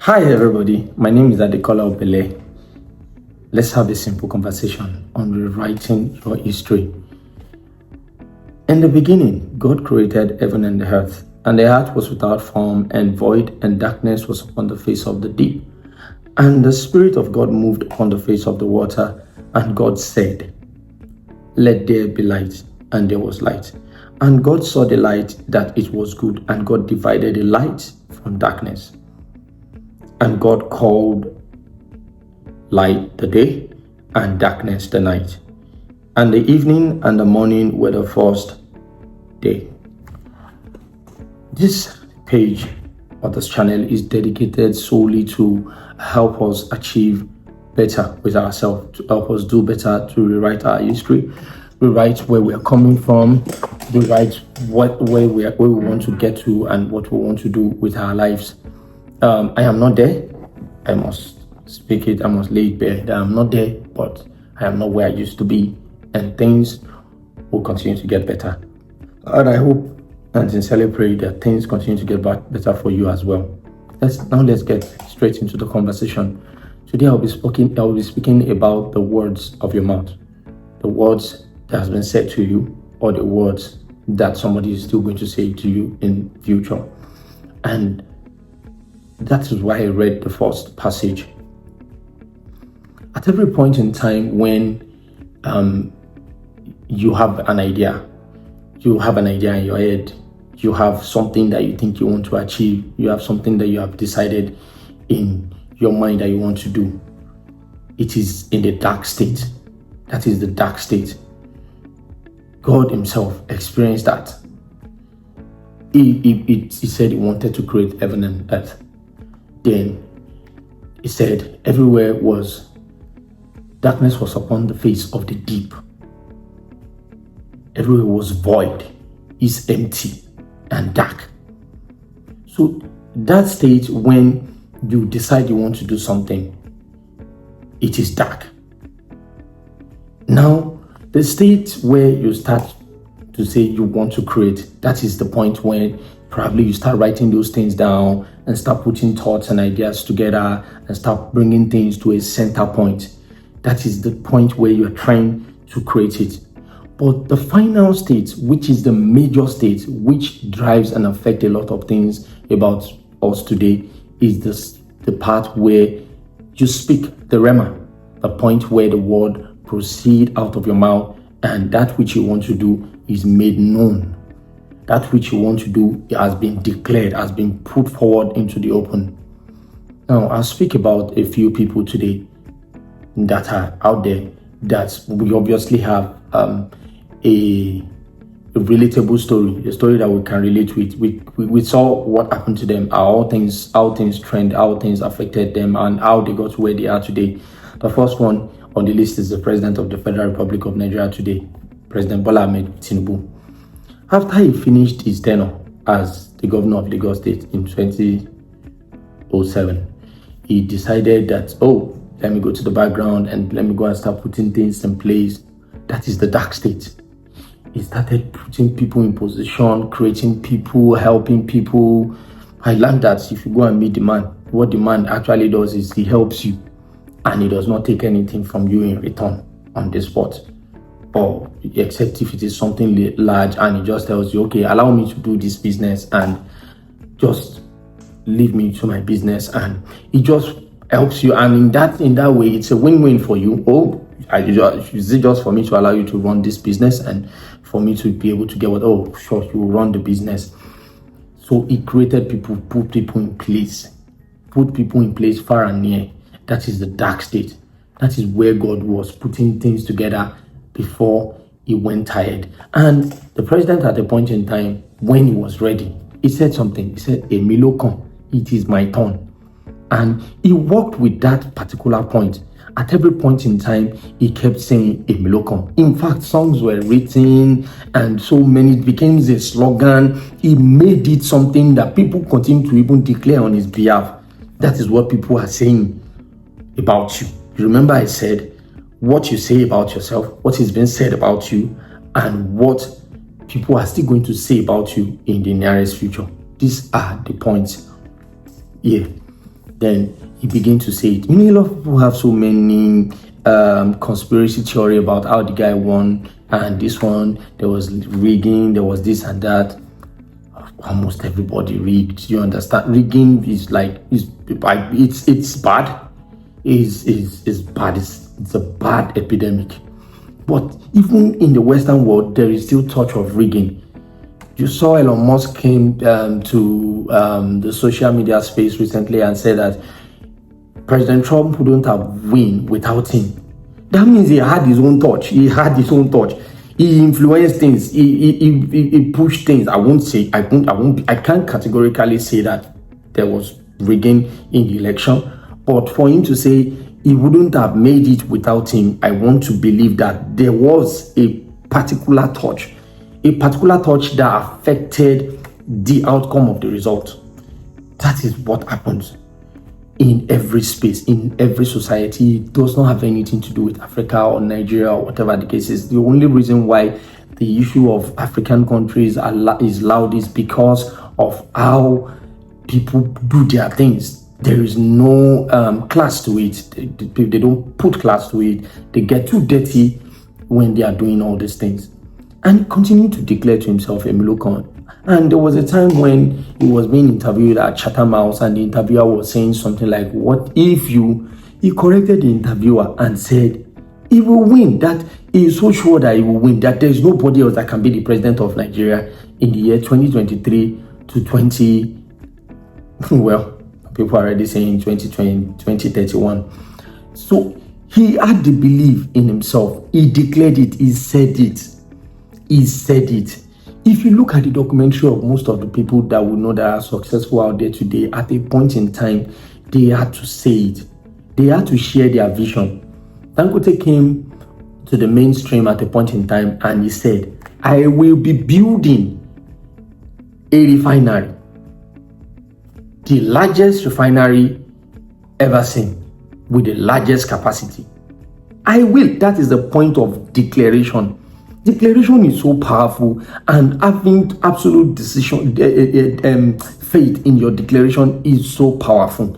Hi everybody, my name is Adekola Obele. Let's have a simple conversation on rewriting your history. In the beginning, God created heaven and the earth was without form and void, and darkness was upon the face of the deep. And the Spirit of God moved upon the face of the water, and God said, "Let there be light," and there was light. And God saw the light that it was good, and God divided the light from darkness. And God called light the day, and darkness the night. And the evening and the morning were the first day. This page of this channel is dedicated solely to help us achieve better with ourselves, to help us do better, to rewrite our history, rewrite where we are coming from, rewrite where we want to get to and what we want to do with our lives. I am not there. I must speak it. I must lay it bare that I'm not there, but I am not where I used to be, and things will continue to get better. And I hope and sincerely pray that things continue to get better for you as well. Let's get straight into the conversation. Today I will be speaking about the words of your mouth, the words that has been said to you, or the words that somebody is still going to say to you in future. And that is why I read the first passage. At every point in time when you have an idea in your head, you have something that you think you want to achieve, you have something that you have decided in your mind that you want to do, it is in the dark state. That is the dark state. God himself experienced that. He said he wanted to create heaven and earth. Then he said everywhere darkness was upon the face of the deep. Everywhere was void, is empty and dark. So that state, when you decide you want to do something, it is dark. Now, the state where you start to say you want to create, that is the point when probably you start writing those things down and start putting thoughts and ideas together and start bringing things to a center point. That is the point where you're trying to create it. But the final state, which is the major state, which drives and affects a lot of things about us today, is the part where you speak, the rema, the point where the word proceeds out of your mouth, and that which you want to do is made known. That which you want to do has been declared, has been put forward into the open. Now, I'll speak about a few people today that are out there that we obviously have a relatable story, a story that we can relate with. We saw what happened to them, how things trend, how things affected them, and how they got to where they are today. The first one on the list is the President of the Federal Republic of Nigeria today, President Bola Ahmed Tinubu. After he finished his tenure as the governor of Lagos State in 2007, he decided that, let me go to the background and let me go and start putting things in place. That is the dark state. He started putting people in position, creating people, helping people. I learned that if you go and meet the man, what the man actually does is he helps you and he does not take anything from you in return on the spot. Or except if it is something large and he just tells you, okay, allow me to do this business and just leave me to my business, and he just helps you. And in that way, it's a win-win for you. Is it just for me to allow you to run this business and for me to be able to get sure, you run the business. So he created people, put people in place far and near. That is the dark state. That is where God was putting things together before he went tired. And the president, at a point in time when he was ready, he said something. He said, "Emilokon, it is my turn." And he worked with that particular point. At every point in time, he kept saying Emilokon. In fact, songs were written and so many, it became a slogan. He made it something that people continue to even declare on his behalf. That is what people are saying about you. You remember I said, what you say about yourself, what is being said about you, and what people are still going to say about you in the nearest future. These are the points here. then he began to say it. A lot of people have so many conspiracy theory about how the guy won, and this one, there was rigging, there was this and that. Almost everybody rigged. You understand? Rigging is like, it's bad. It's bad. It's a bad epidemic. But even in the Western world, there is still touch of rigging. You saw Elon Musk came to the social media space recently and said that President Trump wouldn't have won without him. That means he had his own touch. He influenced things. He pushed things. I can't categorically say that there was rigging in the election, but for him to say he wouldn't have made it without him, I want to believe that there was a particular touch that affected the outcome of the result. That is what happens in every space, in every society. It does not have anything to do with Africa or Nigeria or whatever the case is. The only reason why the issue of African countries is loud is because of how people do their things. There is no class to it. They don't put class to it. They get too dirty when they are doing all these things. And he continued to declare to himself a Milokon. And there was a time when he was being interviewed at Chatham House, and the interviewer was saying something like, what if you... He corrected the interviewer and said, he will win. That he is so sure that he will win, that there is nobody else that can be the president of Nigeria in the year 2023 to 20... Well, people are already saying 2020, 2031. So he had the belief in himself. He declared it. He said it. If you look at the documentary of most of the people that we know that are successful out there today, at a point in time, they had to say it. They had to share their vision. Dangote came to the mainstream at a point in time and he said, I will be building a refinery. The largest refinery ever seen, with the largest capacity. I will. That is the point of declaration. Declaration is so powerful, and having absolute decision, faith in your declaration is so powerful.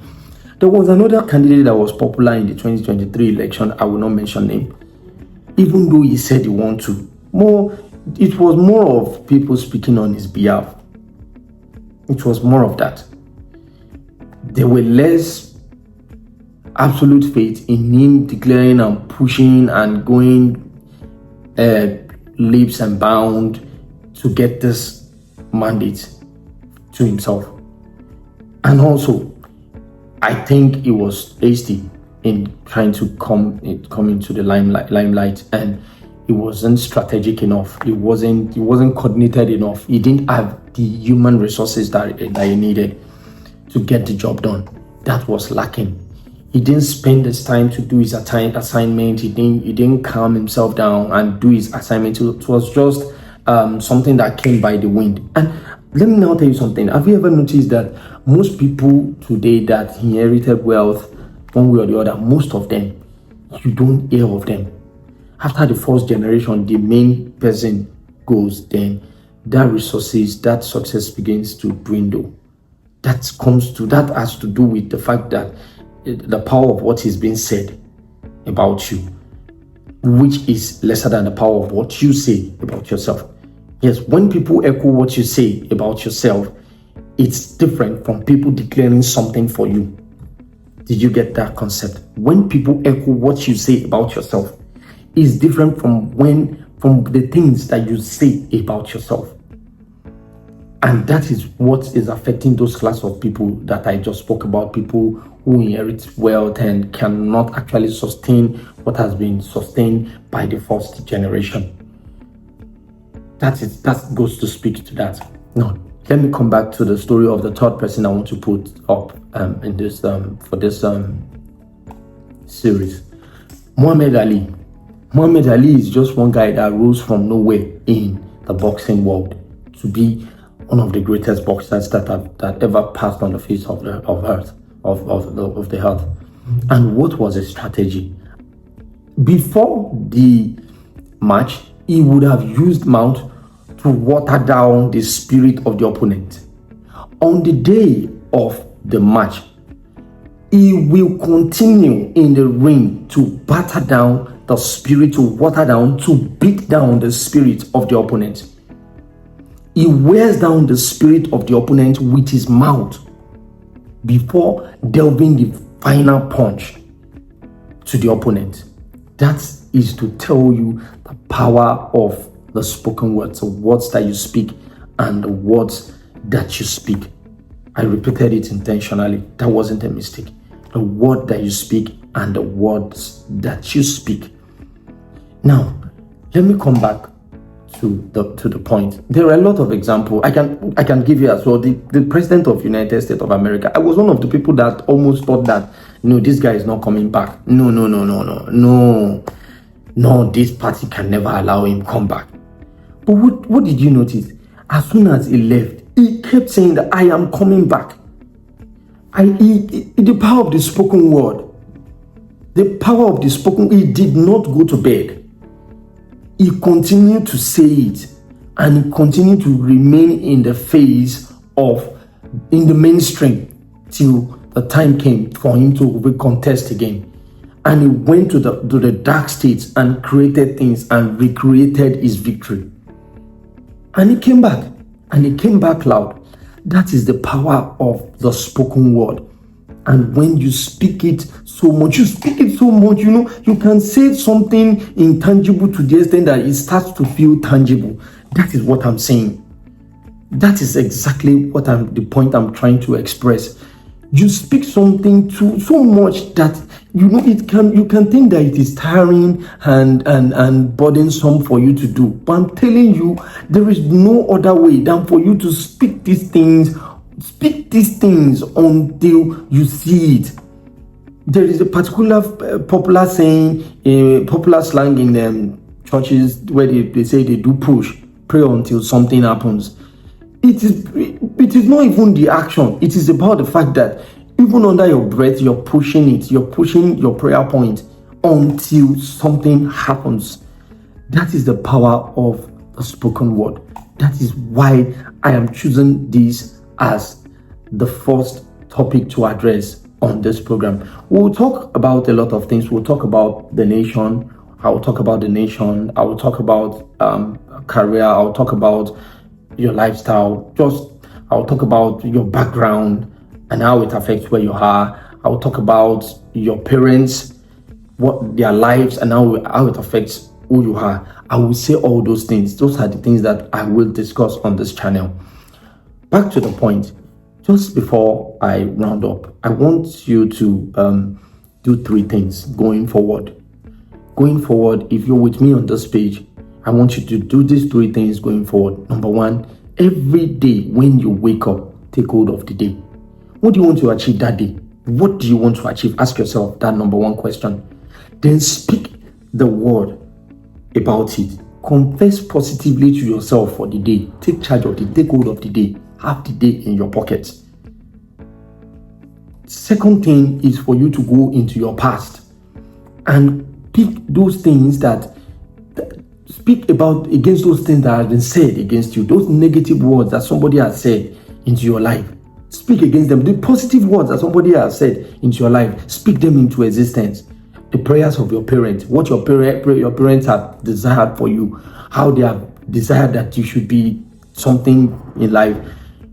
There was another candidate that was popular in the 2023 election. I will not mention name, even though he said he wanted to. It was more of people speaking on his behalf. It was more of that. There were less absolute faith in him declaring and pushing and going leaps and bounds to get this mandate to himself. And also, I think he was hasty in trying to come into the limelight, and he wasn't strategic enough. He wasn't coordinated enough. He didn't have the human resources that he needed to get the job done. That was lacking. He didn't spend his time to do his assignment. He didn't calm himself down and do his assignment. It was just something that came by the wind. And let me now tell you something. Have you ever noticed that most people today that inherited wealth, one way or the other, most of them, you don't hear of them. After the first generation, the main person goes, then that resources, that success begins to dwindle. That has to do with the fact that the power of what is being said about you, which is lesser than the power of what you say about yourself. Yes, when people echo what you say about yourself, it's different from people declaring something for you. Did you get that concept? When people echo what you say about yourself, it's different from the things that you say about yourself. And that is what is affecting those class of people that I just spoke about, people who inherit wealth and cannot actually sustain what has been sustained by the first generation. That goes to speak to that. Now, let me come back to the story of the third person I want to put up in this for this series. Muhammad Ali. Muhammad Ali is just one guy that rose from nowhere in the boxing world to be one of the greatest boxers that ever passed on the face of the earth. And what was his strategy? Before the match, he would have used mouth to water down the spirit of the opponent. On the day of the match, he will continue in the ring to batter down the spirit, to water down, to beat down the spirit of the opponent. He wears down the spirit of the opponent with his mouth before delving the final punch to the opponent. That is to tell you the power of the spoken words, the words that you speak and the words that you speak. I repeated it intentionally. That wasn't a mistake. The word that you speak and the words that you speak. Now, let me come back to the point. There are a lot of examples. I can give you as well. The president of United States of America. I was one of the people that almost thought that this guy is not coming back. No. This party can never allow him come back. But what did you notice? As soon as he left, he kept saying that I am coming back. The power of the spoken word. The power of the spoken. He did not go to bed. He continued to say it, and he continued to remain in the mainstream till the time came for him to contest again. And he went to the dark states and created things and recreated his victory. And he came back, and he came back loud. That is the power of the spoken word. And when you speak it so much, you can say something intangible to the extent that it starts to feel tangible. That is what I'm saying. That is exactly the point I'm trying to express. You speak something so much that you can think that it is tiring and burdensome for you to do. But I'm telling you, there is no other way than for you to speak these things. Speak these things until you see it. There is a particular popular saying, popular slang in churches where they say they do push, pray until something happens. It is not even the action. It is about the fact that even under your breath, you're pushing it. You're pushing your prayer point until something happens. That is the power of the spoken word. That is why I am choosing this as the first topic to address on this program. We'll talk about a lot of things. We'll talk about the nation. I will talk about the nation. I will talk about career. I will talk about your lifestyle. I will talk about your background and how it affects where you are. I will talk about your parents, what their lives, and how it affects who you are. I will say all those things. Those are the things that I will discuss on this channel. Back to the point. Just before I round up, I want you to do 3 things going forward. Going forward, if you're with me on this page, I want you to do these 3 things going forward. Number 1, every day when you wake up, take hold of the day. What do you want to achieve that day? What do you want to achieve? Ask yourself that number 1 question. Then speak the word about it. Confess positively to yourself for the day. Take charge of it. Take hold of the day. Have the day in your pocket. Second thing is for you to go into your past and pick those things that speak about against those things that have been said against you. Those negative words that somebody has said into your life. Speak against them. The positive words that somebody has said into your life, speak them into existence. The prayers of your parents, what your parents have desired for you, how they have desired that you should be something in life.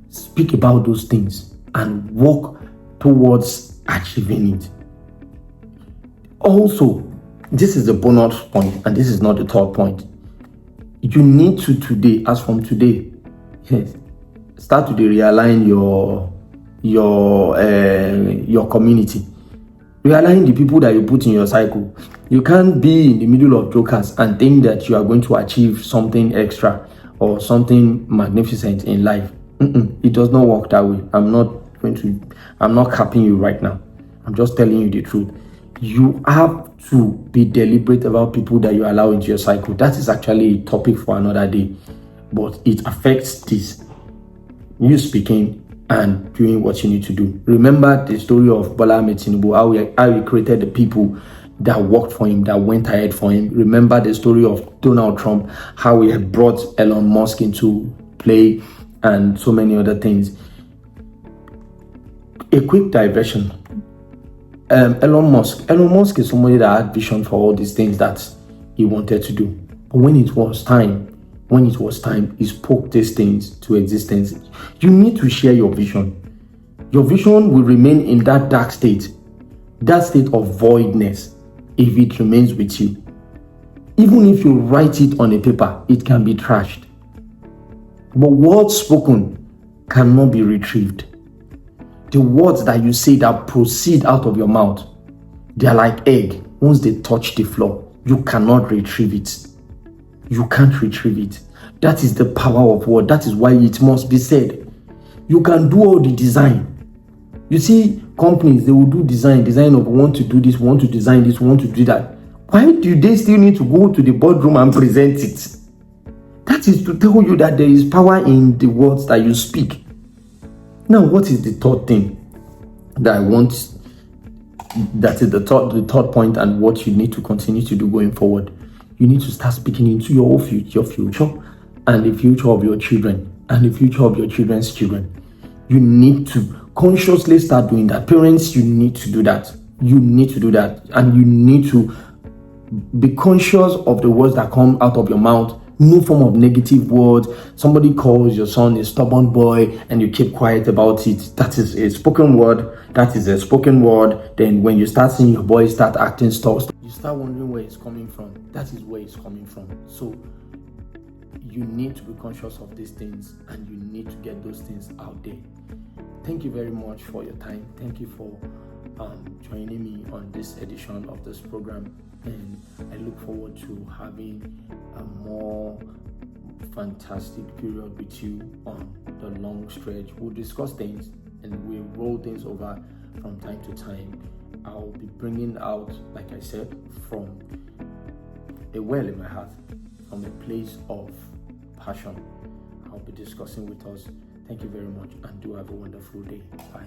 Speak about those things and work towards achieving it. Also, this is the bonus point, and this is not the third point. You need to today, as from today, yes, start to realign your community. Realign the people that you put in your cycle. You can't be in the middle of jokers and think that you are going to achieve something extra or something magnificent in life. It does not work that way. I'm not capping you right now. I'm just telling you the truth. You have to be deliberate about people that you allow into your cycle. That is actually a topic for another day, but it affects this. You speaking and doing what you need to do. Remember the story of Bola Ahmed Tinubu, how he created the people that worked for him, that went ahead for him. Remember the story of Donald Trump, how he had brought Elon Musk into play, and so many other things. A quick diversion. Elon Musk. Elon Musk is somebody that had vision for all these things that he wanted to do. But when it was time, he spoke these things to existence. You need to share your vision. Your vision will remain in that dark state, that state of voidness, if it remains with you. Even if you write it on a paper, it can be trashed. But words spoken cannot be retrieved. The words that you say that proceed out of your mouth, they are like egg. Once they touch the floor, you cannot retrieve it. You can't retrieve it. That is the power of word. That is why it must be said. You can do all the design. You see, companies, they will do design of want to do this, want to design this, want to do that. Why do they still need to go to the boardroom and present it? That is to tell you that there is power in the words that you speak. Now, what is the third thing that I want? That is the third point, and what you need to continue to do going forward. You need to start speaking into your future, and the future of your children, and the future of your children's children. You need to consciously start doing that. Parents, you need to do that. You need to do that, and you need to be conscious of the words that come out of your mouth. No form of negative words. Somebody calls your son a stubborn boy and you keep quiet about it. That is a spoken word. Then when you start seeing your boy start acting stuff, you start wondering where it's coming from. That is where it's coming from. So you need to be conscious of these things, and you need to get those things out there. Thank you very much for your time. Thank you for joining me on this edition of this program, and I look forward to having a more fantastic period with you on the long stretch. We'll discuss things and we'll roll things over from time to time. I'll be bringing out, like I said, from a well in my heart, from a place of passion. I'll be discussing with us. Thank you very much, and do have a wonderful day. Bye.